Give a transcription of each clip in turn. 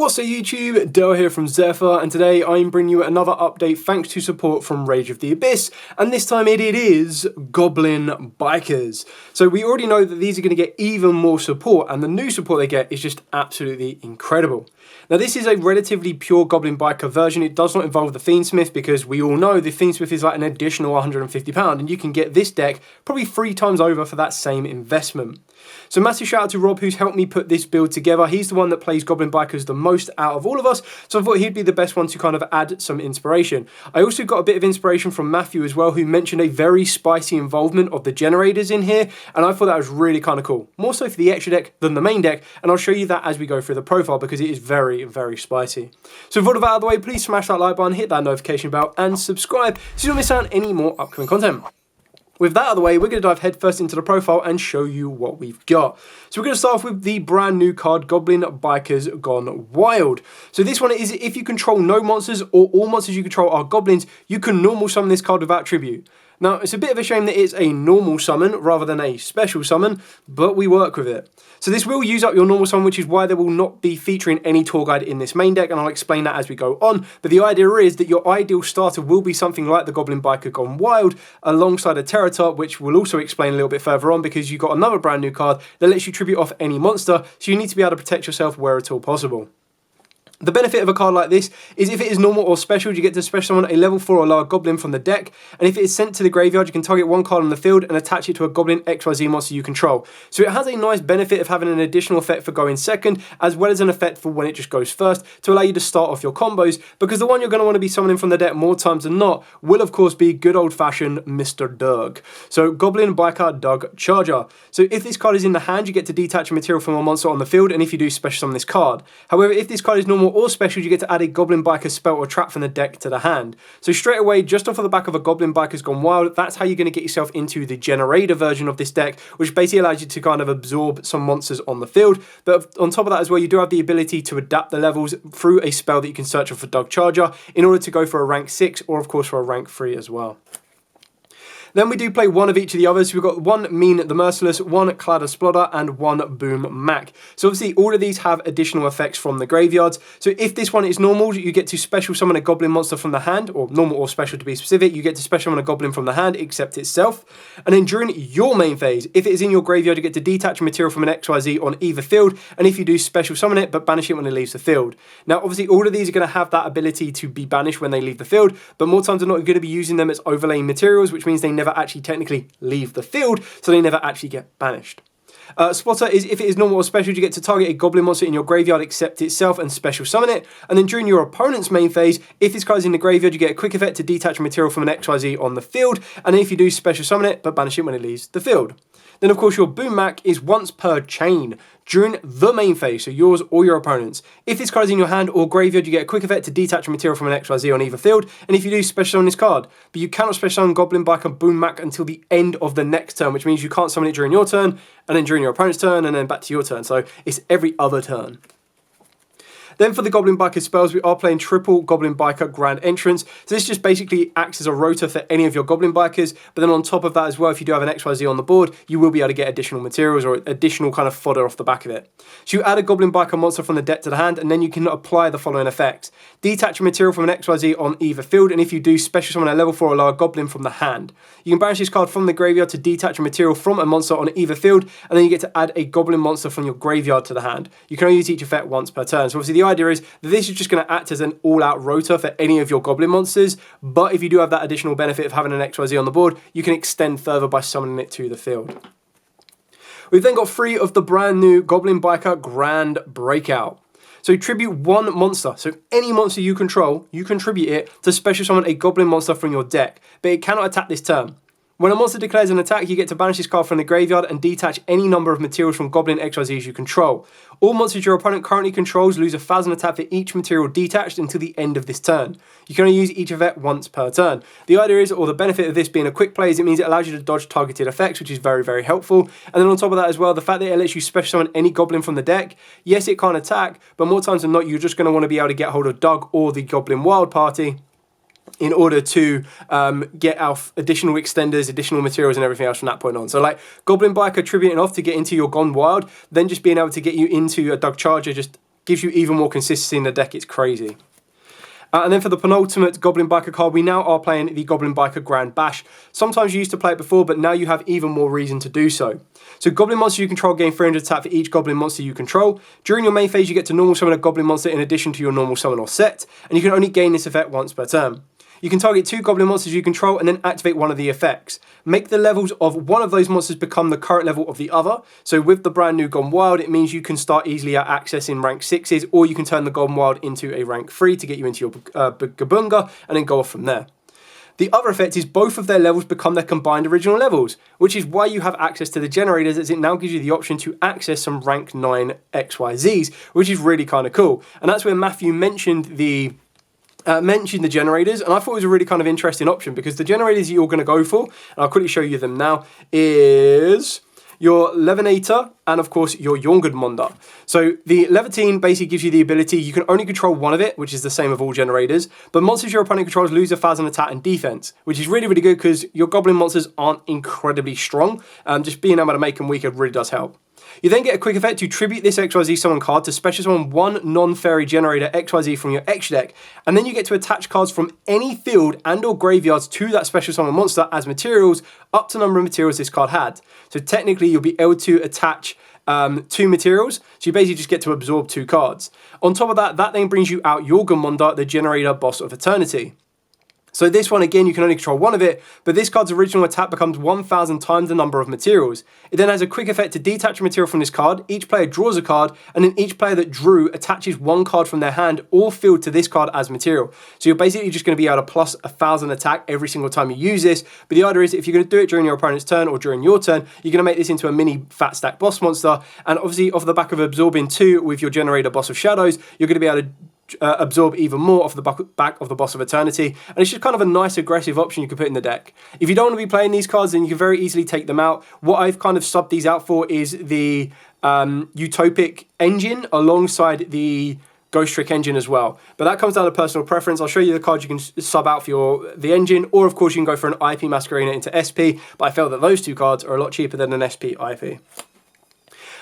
What's up YouTube, Dale here from Zephyr, and today I'm bringing you another update thanks to support from Rage of the Abyss, and this time it is Goblin Bikers. So we already know that these are going to get even more support, and the new support they get is just absolutely incredible. Now this is a relatively pure Goblin Biker version. It does not involve the Fiendsmith because we all know the Fiendsmith is like an additional £150 and you can get this deck probably 3 times over for that same investment. So massive shout out to Rob who's helped me put this build together. He's the one that plays Goblin Bikers the most out of all of us, so I thought he'd be the best one to kind of add some inspiration. I also got a bit of inspiration from Matthew as well, who mentioned a very spicy involvement of the generators in here, and I thought that was really kind of cool. More so for the extra deck than the main deck, and I'll show you that as we go through the profile because it is very, very spicy. So with all of that out of the way, please smash that like button, hit that notification bell, and subscribe so you don't miss out on any more upcoming content. With that out of the way, we're going to dive headfirst into the profile and show you what we've got. So we're going to start off with the brand new card, Goblin Bikers Gone Wild. So this one is if you control no monsters or all monsters you control are goblins, you can normal summon this card without tribute. Now, it's a bit of a shame that it's a normal summon rather than a special summon, but we work with it. So this will use up your normal summon, which is why there will not be featuring any tour guide in this main deck, and I'll explain that as we go on. But the idea is that your ideal starter will be something like the Goblin Biker Gone Wild, alongside a Terratop, which we'll also explain a little bit further on, because you've got another brand new card that lets you tribute off any monster, so you need to be able to protect yourself where at all possible. The benefit of a card like this is if it is normal or special, you get to special summon a level 4 or lower goblin from the deck, and if it is sent to the graveyard, you can target one card on the field and attach it to a goblin XYZ monster you control. So it has a nice benefit of having an additional effect for going second, as well as an effect for when it just goes first, to allow you to start off your combos, because the one you're going to want to be summoning from the deck more times than not will of course be good old-fashioned Mr. Doug. So Goblin Biker Doug Charger. So if this card is in the hand, you get to detach a material from a monster on the field, and if you do, special summon this card. However, if this card is normal or special, you get to add a Goblin Biker spell or trap from the deck to the hand. So straight away, just off of the back of a Goblin Bikers Gone Wild, that's how you're going to get yourself into the generator version of this deck, which basically allows you to kind of absorb some monsters on the field. But on top of that as well, you do have the ability to adapt the levels through a spell that you can search for Doug Charger in order to go for a rank 6 or of course for a rank 3 as well. Then we do play one of each of the others. We've got one Mean the Merciless, one Cladder Splodder, and one Boom Mac. So obviously all of these have additional effects from the graveyards. So if this one is normal, you get to special summon a goblin monster from the hand, or normal or special to be specific, you get to special summon a goblin from the hand, except itself. And then during your main phase, if it is in your graveyard, you get to detach a material from an XYZ on either field, and if you do, special summon it, but banish it when it leaves the field. Now obviously all of these are going to have that ability to be banished when they leave the field, but more times than not, you're going to be using them as overlaying materials, which means they never actually technically leave the field, so they never actually get banished. Spotter is if it is normal or special, you get to target a goblin monster in your graveyard except itself and special summon it. And then during your opponent's main phase, if this card is in the graveyard, you get a quick effect to detach a material from an XYZ on the field, and if you do, special summon it, but banish it when it leaves the field. Then of course your Boom Mac is once per chain during the main phase, so yours or your opponent's. If this card is in your hand or graveyard, you get a quick effect to detach a material from an XYZ on either field, and if you do, special summon this card. But you cannot special summon Goblin Biker Boom Mac until the end of the next turn, which means you can't summon it during your turn, and then during your opponent's turn, and then back to your turn. So it's every other turn. Then for the Goblin Biker spells, we are playing triple Goblin Biker Grand Entrance. So this just basically acts as a rotor for any of your Goblin Bikers, but then on top of that as well, if you do have an XYZ on the board, you will be able to get additional materials or additional kind of fodder off the back of it. So you add a Goblin Biker monster from the deck to the hand, and then you can apply the following effects. Detach a material from an XYZ on either field, and if you do, special summon a level 4 or lower Goblin from the hand. You can banish this card from the graveyard to detach a material from a monster on either field, and then you get to add a Goblin monster from your graveyard to the hand. You can only use each effect once per turn. So obviously the idea is that this is just going to act as an all-out rotor for any of your Goblin monsters, but if you do have that additional benefit of having an XYZ on the board, you can extend further by summoning it to the field. We've then got 3 of the brand new Goblin Biker Grand Breakout. So tribute one monster. So any monster you control, you contribute it to special summon a Goblin monster from your deck, but it cannot attack this turn. When a monster declares an attack, you get to banish this card from the graveyard and detach any number of materials from Goblin XYZs you control. All monsters your opponent currently controls lose 1,000 attack for each material detached until the end of this turn. You can only use each effect once per turn. The idea is, or the benefit of this being a quick play, is it means it allows you to dodge targeted effects, which is very, very helpful. And then on top of that as well, the fact that it lets you special summon any Goblin from the deck, yes, it can't attack, but more times than not, you're just going to want to be able to get hold of Doug or the Goblin Wild Party in order to get our additional extenders, additional materials and everything else from that point on. So like Goblin Biker tributing off to get into your Gone Wild, then just being able to get you into a Doug Charger just gives you even more consistency in the deck. It's crazy. And then for the penultimate Goblin Biker card, we now are playing the Goblin Biker Grand Bash. Sometimes you used to play it before, but now you have even more reason to do so. So Goblin monsters you control gain 300 attack for each Goblin monster you control. During your main phase, you get to normal summon a Goblin monster in addition to your normal summon or set, and you can only gain this effect once per turn. You can target 2 Goblin monsters you control and then activate one of the effects. Make the levels of one of those monsters become the current level of the other. So with the brand new Gone Wild, it means you can start easily at accessing rank 6s, or you can turn the Gone Wild into a rank 3 to get you into your Gabunga and then go off from there. The other effect is both of their levels become their combined original levels, which is why you have access to the generators, as it now gives you the option to access some rank 9 XYZs, which is really kind of cool. And that's where Matthew mentioned the generators, and I thought it was a really kind of interesting option, because the generators you're going to go for, and I'll quickly show you them now, is your Levinator and of course your Jormungandr. So the Levitating basically gives you the ability, you can only control one of it, which is the same of all generators, but monsters your opponent controls lose 1,000 attack and defense, which is really, really good because your Goblin monsters aren't incredibly strong. Just being able to make them weaker really does help. You then get a quick effect to tribute this XYZ summon card to special summon one non-fairy generator XYZ from your extra deck, and then you get to attach cards from any field and or graveyards to that special summon monster as materials, up to the number of materials this card had. So technically you'll be able to attach 2 materials, so you basically just get to absorb 2 cards. On top of that, that then brings you out your Jormungandr, the generator boss of eternity. So this one, again, you can only control one of it, but this card's original attack becomes 1,000 times the number of materials. It then has a quick effect to detach a material from this card. Each player draws a card, and then each player that drew attaches 1 card from their hand or field to this card as material. So you're basically just going to be able to plus 1,000 attack every single time you use this. But the idea is, if you're going to do it during your opponent's turn or during your turn, you're going to make this into a mini fat stack boss monster. And obviously, off the back of absorbing 2 with your generator boss of shadows, you're going to be able to absorb even more off the back of the boss of eternity, and it's just kind of a nice aggressive option you can put in the deck. If you don't want to be playing these cards, then you can very easily take them out. What I've kind of subbed these out for is the Utopic engine alongside the Ghost Trick engine as well, but that comes down to personal preference. I'll show you the cards you can sub out for the engine, or of course you can go for an IP Masquerena into SP, but I felt that those 2 cards are a lot cheaper than an SP IP.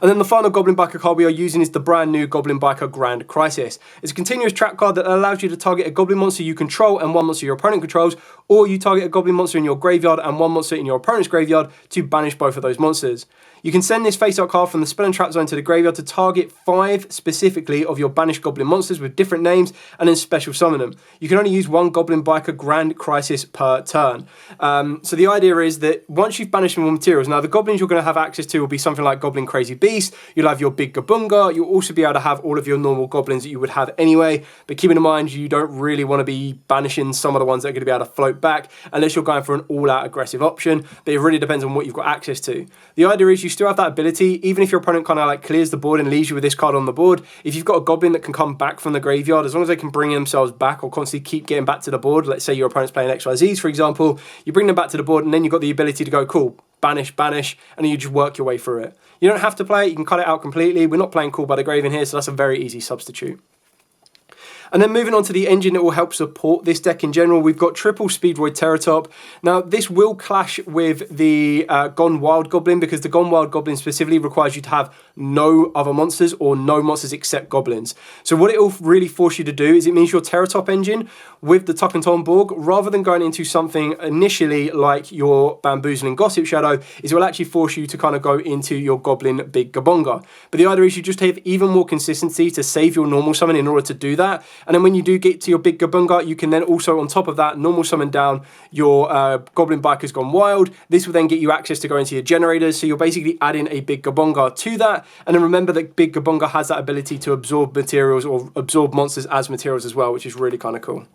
And then the final Goblin Biker card we are using is the brand new Goblin Biker Grand Crisis. It's a continuous trap card that allows you to target a Goblin monster you control and 1 monster your opponent controls, or you target a Goblin monster in your graveyard and 1 monster in your opponent's graveyard to banish both of those monsters. You can send this face-up card from the spell and trap zone to the graveyard to target 5 specifically of your banished Goblin monsters with different names, and then special summon them. You can only use 1 Goblin Biker Grand Crisis per turn. So the idea is that once you've banished them all materials, now the Goblins you're going to have access to will be something like Goblin Crazy Beast, you'll have your big Gabunga, you'll also be able to have all of your normal Goblins that you would have anyway, but keeping in mind you don't really want to be banishing some of the ones that are going to be able to float back unless you're going for an all-out aggressive option, but it really depends on what you've got access to. The idea is you still have that ability, even if your opponent kind of like clears the board and leaves you with this card on the board. If you've got a Goblin that can come back from the graveyard, as long as they can bring themselves back or constantly keep getting back to the board, let's say your opponent's playing XYZs, for example, you bring them back to the board and then you've got the ability to go, cool, banish, banish, and then you just work your way through it. You don't have to play it, you can cut it out completely. We're not playing Call by the Grave in here, so that's a very easy substitute. And then moving on to the engine that will help support this deck in general, we've got triple Speedroid Teratop. Now, this will clash with the Gone Wild Goblin, because the Gone Wild Goblin specifically requires you to have no other monsters or no monsters except Goblins. So what it will really force you to do is it means your Teratop engine with the Tuck and Tomborg, rather than going into something initially like your Bamboozling Gossip Shadow, is it will actually force you to kind of go into your Goblin Big Gabunga. But the idea is you just have even more consistency to save your normal summon in order to do that. And then when you do get to your Big Gabunga, you can then also, on top of that, normal summon down your Goblin Bikers Gone Wild. This will then get you access to go into your generators, so you're basically adding a Big Gabunga to that. And then remember that Big Gabunga has that ability to absorb materials or absorb monsters as materials as well, which is really kind of cool.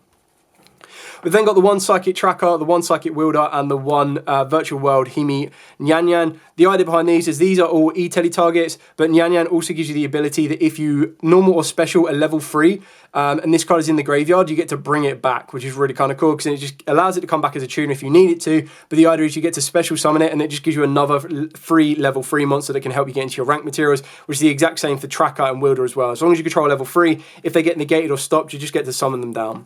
We've then got the 1 Psychic Tracker, the 1 Psychic Wielder, and the 1 Virtual World Himi Nyan. The idea behind these are all E-Tele targets, but Nyan also gives you the ability that if you normal or special a level 3, and this card is in the graveyard, you get to bring it back, which is really kind of cool, because it just allows it to come back as a tuner if you need it to. But the idea is you get to special summon it, and it just gives you another free level 3 monster that can help you get into your rank materials, which is the exact same for Tracker and Wielder as well. As long as you control level 3, if they get negated or stopped, you just get to summon them down.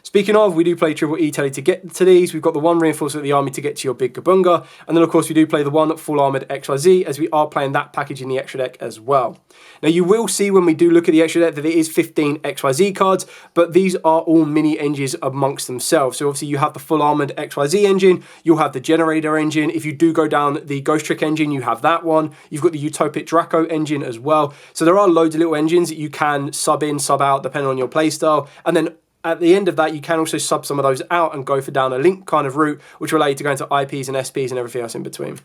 Speaking of, we do play triple E-Tele to get to these. We've got the one reinforcement of the army to get to your big Gabunga, and then of course we do play the one full armoured XYZ, as we are playing that package in the extra deck as well. Now you will see when we do look at the extra deck that it is 15 XYZ cards, but these are all mini engines amongst themselves. So obviously you have the full armoured XYZ engine, you'll have the generator engine. If you do go down the Ghost Trick engine, you have that one. You've got the Utopic Draco engine as well. So there are loads of little engines that you can sub in, sub out, depending on your playstyle. And then at the end of that, you can also sub some of those out and go for down a link kind of route, which will allow you to go into IPs and SPs and everything else in between.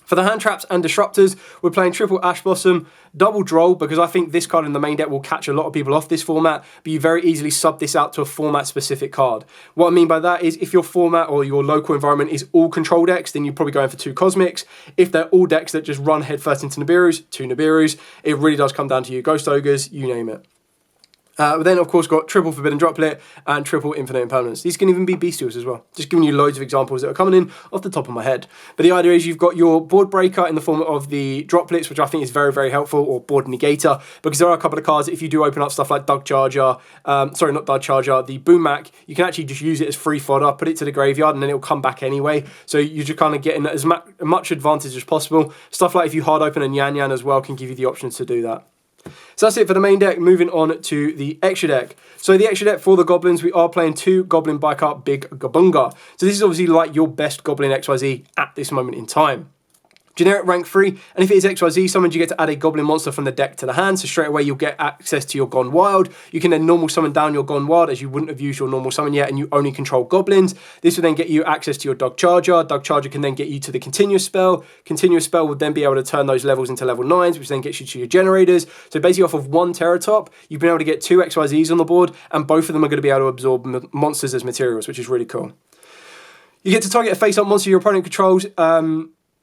For the hand traps and disruptors, we're playing triple Ash Blossom, double Droll, because I think this card in the main deck will catch a lot of people off this format, but you very easily sub this out to a format-specific card. What I mean by that is if your format or your local environment is all control decks, then you're probably going for 2 Cosmics. If they're all decks that just run headfirst into Nibiru's, 2 Nibiru's. It really does come down to you Ghost Ogres, you name it. We then, of course, got triple Forbidden Droplet and triple Infinite Impermanence. These can even be Bestials as well. Just giving you loads of examples that are coming in off the top of my head. But the idea is you've got your board breaker in the form of the droplets, which I think is very, very helpful, or board negator, because there are a couple of cards, if you do open up stuff like Dug Charger, sorry, not Dug Charger, the Boom Mac, you can actually just use it as free fodder, put it to the graveyard, and then it'll come back anyway. So you're just kind of getting as much advantage as possible. Stuff like if you hard open a Yan Yan as well can give you the option to do that. So that's it for the main deck. Moving on to the extra deck. So the extra deck for the Goblins, we are playing 2 Goblin Biker Big Gabunga. So this is obviously like your best Goblin XYZ at this moment in time. Generic rank 3, and if it is XYZ summoned, you get to add a Goblin monster from the deck to the hand, so straight away you'll get access to your Gone Wild. You can then normal summon down your Gone Wild, as you wouldn't have used your normal summon yet, and you only control Goblins. This will then get you access to your Dug Charger. Dug Charger can then get you to the Continuous Spell. Continuous Spell will then be able to turn those levels into level 9s, which then gets you to your Generators. So basically off of 1 Terratop, you've been able to get 2 XYZs on the board, and both of them are going to be able to absorb monsters as materials, which is really cool. You get to target a face-up monster your opponent controls.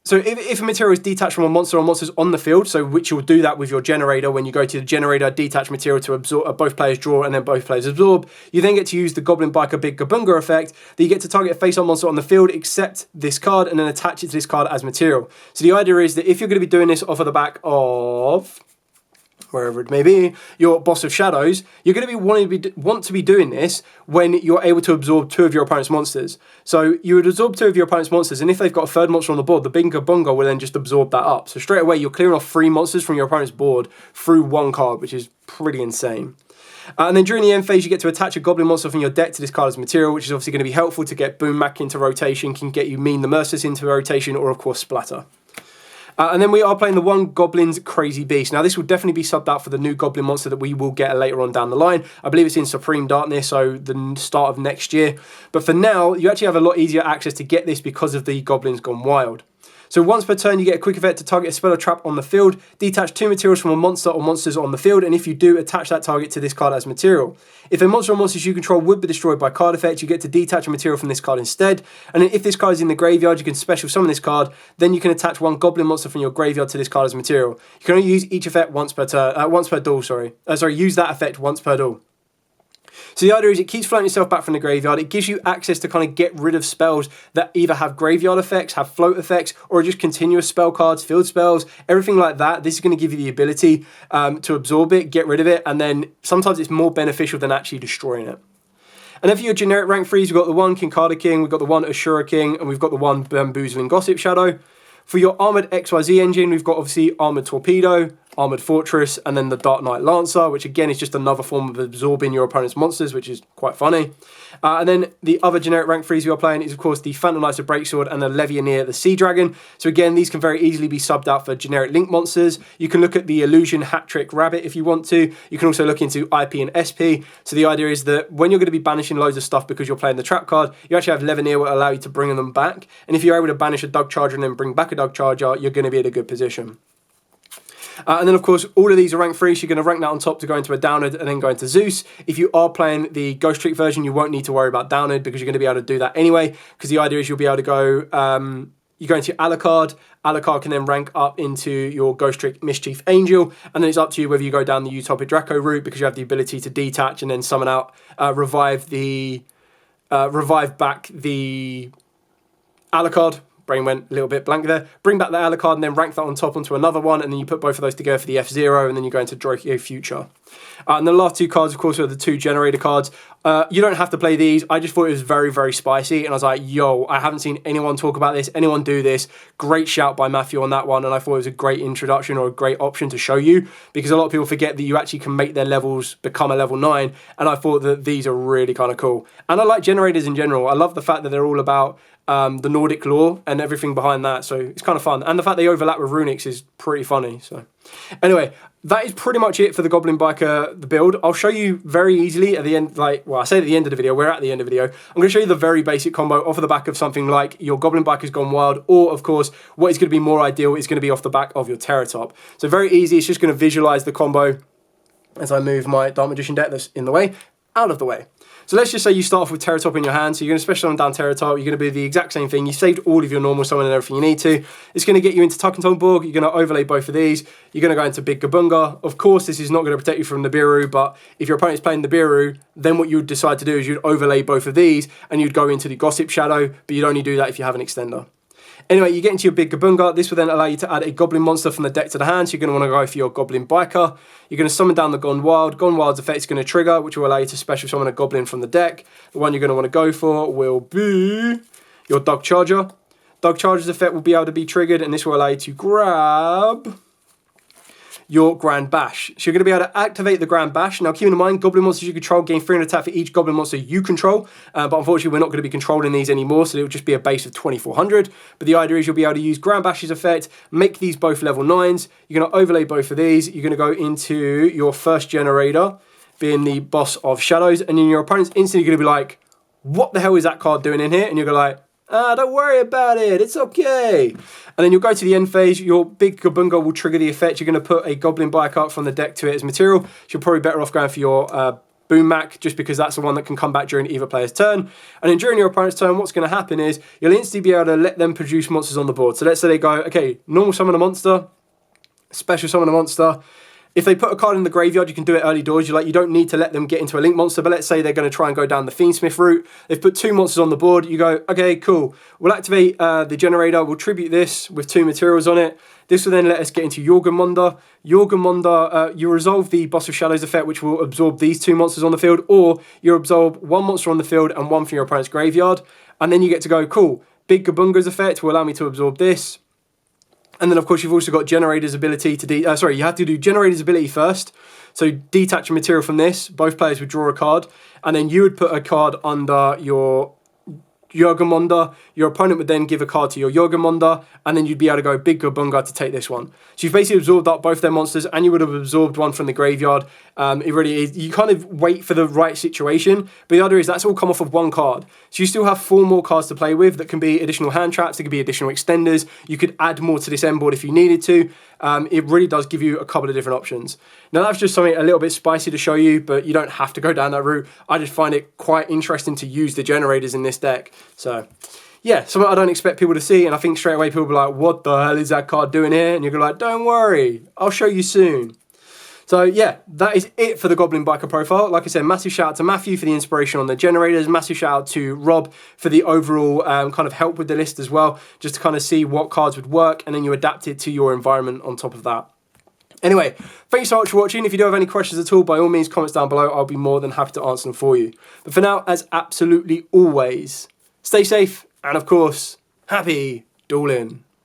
So if a material is detached from a monster or monsters on the field, so which you'll do that with your generator when you go to the generator, detach material to absorb, both players draw and then both players absorb, you then get to use the Goblin Biker Big Gabunga effect, that you get to target a face-up monster on the field, except this card, and then attach it to this card as material. So the idea is that if you're going to be doing this off of the back of wherever it may be, your Boss of Shadows, you're going to be want to be doing this when you're able to absorb 2 of your opponent's monsters. So you would absorb 2 of your opponent's monsters, and if they've got a 3rd monster on the board, the Big Gabunga will then just absorb that up. So straight away, you're clearing off 3 monsters from your opponent's board through 1 card, which is pretty insane. And then during the end phase, you get to attach a Goblin monster from your deck to this card as material, which is obviously going to be helpful to get Boom Mac into rotation, can get you Mean the Merciless into rotation, or of course Splatter. And then we are playing the 1 Goblin's Crazy Beast. Now, this will definitely be subbed out for the new Goblin monster that we will get later on down the line. I believe it's in Supreme Darkness, so the start of next year. But for now, you actually have a lot easier access to get this because of the Goblins Gone Wild. So once per turn, you get a quick effect to target a spell or trap on the field, detach 2 materials from a monster or monsters on the field, and if you do, attach that target to this card as material. If a monster or monsters you control would be destroyed by card effect, you get to detach a material from this card instead, and then if this card is in the graveyard, you can special summon this card, then you can attach 1 Goblin monster from your graveyard to this card as material. You can only use each effect once per duel, use that effect once per duel. So the idea is it keeps floating itself back from the graveyard. It gives you access to kind of get rid of spells that either have graveyard effects, have float effects, or just continuous spell cards, field spells, everything like that. This is going to give you the ability to absorb it, get rid of it, and then sometimes it's more beneficial than actually destroying it. And then for your generic rank 3s, we've got the 1 Kinkada King, we've got the 1 Ashura King, and we've got the 1 Bamboozling Gossip Shadow. For your Armoured XYZ engine, we've got obviously Armoured Torpedo, Armoured Fortress, and then the Dark Knight Lancer, which again is just another form of absorbing your opponent's monsters, which is quite funny. And then the other generic rank 3s we are playing is, of course, the Phantom Knights of Breaksword and the Levianeer, the Sea Dragon. So again, these can very easily be subbed out for generic link monsters. You can look at the Illusion Hat Trick Rabbit if you want to. You can also look into IP and SP. So the idea is that when you're going to be banishing loads of stuff because you're playing the trap card, you actually have Levianeer will allow you to bring them back. And if you're able to banish a Dug Charger and then bring back a Dug Charger, you're going to be in a good position. And then, of course, all of these are rank 3, so you're going to rank that on top to go into a Downed and then go into Zeus. If you are playing the Ghost Trick version, you won't need to worry about Downed because you're going to be able to do that anyway, because the idea is you'll be able to go, you go into Alucard. Alucard can then rank up into your Ghost Trick Mischief Angel, and then it's up to you whether you go down the Utopic Draco route because you have the ability to detach and then summon out, revive back the Alucard. Brain went a little bit blank there. Bring back the Alucard and then rank that on top onto another one, and then you put both of those together for the F-Zero, and then you go into Yugioh Future. And the last two cards, of course, are the two generator cards. You don't have to play these. I just thought it was very, very spicy. And I was like, yo, I haven't seen anyone talk about this, anyone do this. Great shout by Matthew on that one. And I thought it was a great introduction or a great option to show you, because a lot of people forget that you actually can make their levels become a level 9. And I thought that these are really kind of cool. And I like generators in general. I love the fact that they're all about the Nordic lore and everything behind that, so it's kind of fun. And the fact they overlap with runics is pretty funny. So anyway, that is pretty much it for the Goblin Biker, the build. I'll show you very easily at the end, like, well, I say at the end of the video, we're at the end of the video. I'm going to show you the very basic combo off of the back of something like your Goblin Biker's Gone Wild, or of course, what is going to be more ideal is going to be off the back of your Terratop. So very easy, it's just going to visualize the combo as I move my Dark Magician deck that's in the way, out of the way. So let's just say you start off with Terratop in your hand, so you're going to special summon down Terratop, you're going to do the exact same thing, you saved all of your normal summon and everything you need to. It's going to get you into Tuck and Tonborg, you're going to overlay both of these, you're going to go into Big Gabunga. Of course, this is not going to protect you from Nibiru, but if your opponent's playing Nibiru, then what you would decide to do is you'd overlay both of these, and you'd go into the Gossip Shadow, but you'd only do that if you have an extender. Anyway, you get into your Big Gabunga. This will then allow you to add a Goblin monster from the deck to the hand. So you're going to want to go for your Goblin Biker. You're going to summon down the Gone Wild. Gone Wild's effect is going to trigger, which will allow you to special summon a Goblin from the deck. The one you're going to want to go for will be your Dog Charger. Dog Charger's effect will be able to be triggered, and this will allow you to grab your Grand Bash. So you're going to be able to activate the Grand Bash. Now keep in mind, Goblin monsters you control gain 300 attack for each Goblin monster you control, but unfortunately we're not going to be controlling these anymore, so it'll just be a base of 2400. But the idea is you'll be able to use Grand Bash's effect, make these both level 9s, you're going to overlay both of these, you're going to go into your first generator, being the Boss of Shadows, and then your opponent's instantly going to be like, what the hell is that card doing in here? And you're going to like, don't worry about it, it's okay. And then you'll go to the end phase, your Big Gabunga will trigger the effect, you're going to put a Goblin Biker from the deck to it as material, so you're probably better off going for your Boom Mac, just because that's the one that can come back during either player's turn. And then during your opponent's turn, what's going to happen is, you'll instantly be able to let them produce monsters on the board. So let's say they go, okay, normal summon a monster, special summon a monster. If they put a card in the graveyard, you can do it early doors. You don't need to let them get into a link monster, but let's say they're going to try and go down the Fiendsmith route. They've put 2 monsters on the board. You go, okay, cool. We'll activate the generator. We'll tribute this with 2 materials on it. This will then let us get into Yugioh. Yugioh, you resolve the Boss of Shadows effect, which will absorb these 2 monsters on the field, or you absorb 1 monster on the field and 1 from your opponent's graveyard. And then you get to go, cool, Big Gabunga's effect will allow me to absorb this. And then, of course, you've also got Generator's ability to... you have to do Generator's ability first. So detach a material from this. Both players would draw a card. And then you would put a card under your Yugioh. Your opponent would then give a card to your Yugioh, and then you'd be able to go Big Gabunga to take this one. So you've basically absorbed up both their monsters, and you would have absorbed 1 from the graveyard. It really is. You kind of wait for the right situation, but the other is that's all come off of 1 card. So you still have 4 more cards to play with that can be additional hand traps, there could be additional extenders. You could add more to this end board if you needed to. It really does give you a couple of different options. Now that's just something a little bit spicy to show you, but you don't have to go down that route. I just find it quite interesting to use the generators in this deck. So yeah, something I don't expect people to see, and I think straight away people will be like, what the hell is that card doing here? And you're like, don't worry, I'll show you soon. So yeah, that is it for the Goblin Biker profile. Like I said, massive shout out to Matthew for the inspiration on the generators. Massive shout out to Rob for the overall kind of help with the list as well, just to kind of see what cards would work, and then you adapt it to your environment on top of that. Anyway, thank you so much for watching. If you do have any questions at all, by all means, comments down below. I'll be more than happy to answer them for you. But for now, as absolutely always, stay safe, and of course, happy dueling.